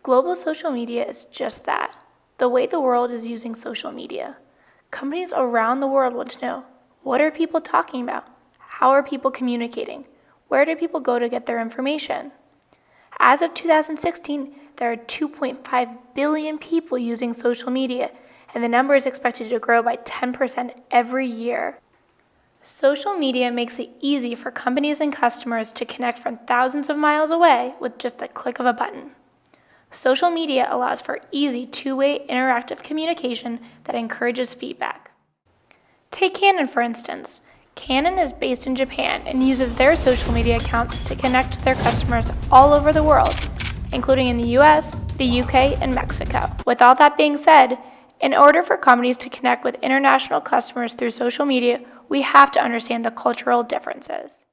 Global social media is just that, the way the world is using social media. Companies around the world want to know, what are people talking about? How are people communicating? Where do people go to get their information? As of 2016, there are 2.5 billion people using social media, and the number is expected to grow by 10% every year. Social media makes it easy for companies and customers to connect from thousands of miles away with just the click of a button. Social media allows for easy two-way interactive communication that encourages feedback. Take Canon, for instance. Canon is based in Japan and uses their social media accounts to connect to their customers all over the world, including in the US, the UK, and Mexico. With all that being said, in order for companies to connect with international customers through social media, we have to understand the cultural differences.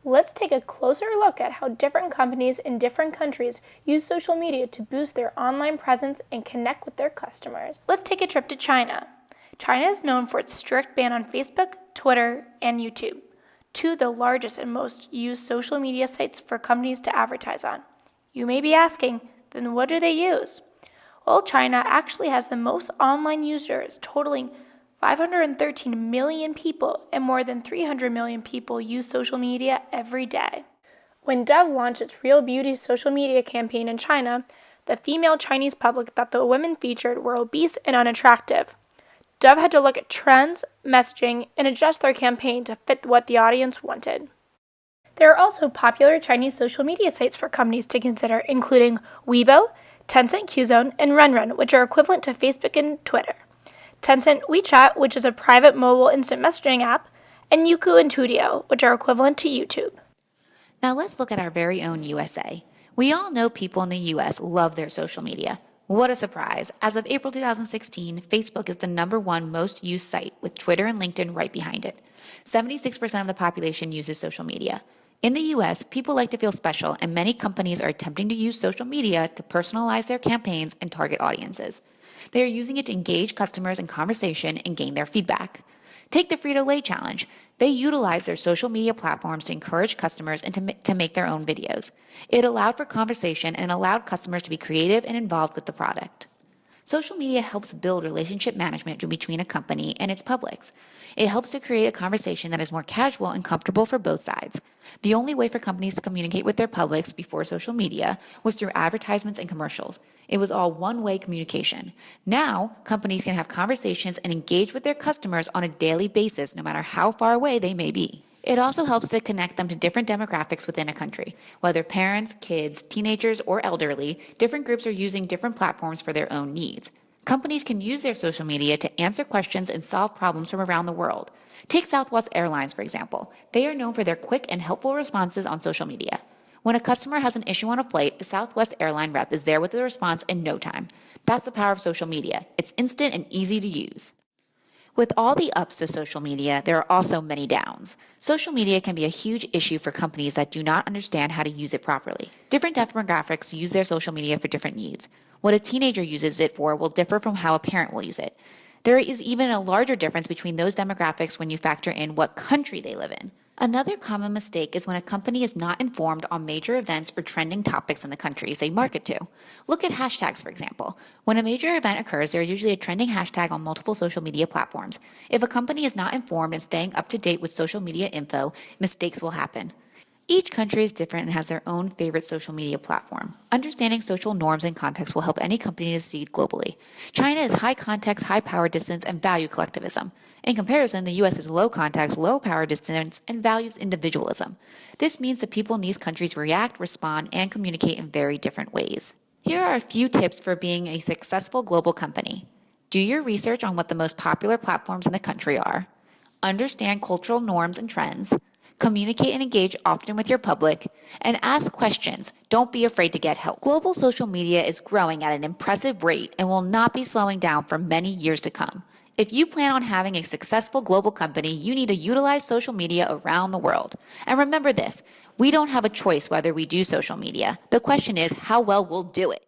Let's take a closer look at how different companies in different countries use social media to boost their online presence and connect with their customers. Let's take a trip to China. China is known for its strict ban on Facebook, Twitter, and YouTube, two of the largest and most used social media sites for companies to advertise on. You may be asking, then what do they use? Well, China actually has the most online users, totaling 513 million people, and more than 300 million people use social media every day. When Dove launched its Real Beauty social media campaign in China, the female Chinese public thought the women featured were obese and unattractive. Dove had to look at trends, messaging, and adjust their campaign to fit what the audience wanted. There are also popular Chinese social media sites for companies to consider, including Weibo, Tencent Qzone, and Renren, which are equivalent to Facebook and Twitter. Tencent WeChat, which is a private mobile instant messaging app, and Youku and Tudio, which are equivalent to YouTube. Now let's look at our very own USA. We all know people in the US love their social media. What a surprise. As of April 2016, Facebook is the #1 most used site, with Twitter and LinkedIn right behind it. 76% of the population uses social media. In the US, people like to feel special, and many companies are attempting to use social media to personalize their campaigns and target audiences. They are using it to engage customers in conversation and gain their feedback. Take the Frito-Lay challenge. They utilized their social media platforms to encourage customers and to make their own videos. It allowed for conversation and allowed customers to be creative and involved with the product. Social media helps build relationship management between a company and its publics. It helps to create a conversation that is more casual and comfortable for both sides. The only way for companies to communicate with their publics before social media was through advertisements and commercials. It was all one-way communication. Now, companies can have conversations and engage with their customers on a daily basis, no matter how far away they may be. It also helps to connect them to different demographics within a country. Whether parents, kids, teenagers, or elderly, different groups are using different platforms for their own needs. Companies can use their social media to answer questions and solve problems from around the world. Take Southwest Airlines, for example. They are known for their quick and helpful responses on social media. When a customer has an issue on a flight, a Southwest airline rep is there with the response in no time. That's the power of social media. It's instant and easy to use. With all the ups to social media, there are also many downs. Social media can be a huge issue for companies that do not understand how to use it properly. Different demographics use their social media for different needs. What a teenager uses it for will differ from how a parent will use it. There is even a larger difference between those demographics when you factor in what country they live in. Another common mistake is when a company is not informed on major events or trending topics in the countries they market to. Look at hashtags, for example. When a major event occurs, there is usually a trending hashtag on multiple social media platforms. If a company is not informed and staying up to date with social media info, mistakes will happen. Each country is different and has their own favorite social media platform. Understanding social norms and context will help any company to succeed globally. China is high context, high power distance, and value collectivism. In comparison, the US is low context, low power distance, and values individualism. This means that people in these countries react, respond, and communicate in very different ways. Here are a few tips for being a successful global company. Do your research on what the most popular platforms in the country are. Understand cultural norms and trends. Communicate and engage often with your public, and ask questions. Don't be afraid to get help. Global social media is growing at an impressive rate and will not be slowing down for many years to come. If you plan on having a successful global company, you need to utilize social media around the world. And remember this, we don't have a choice whether we do social media. The question is how well we'll do it.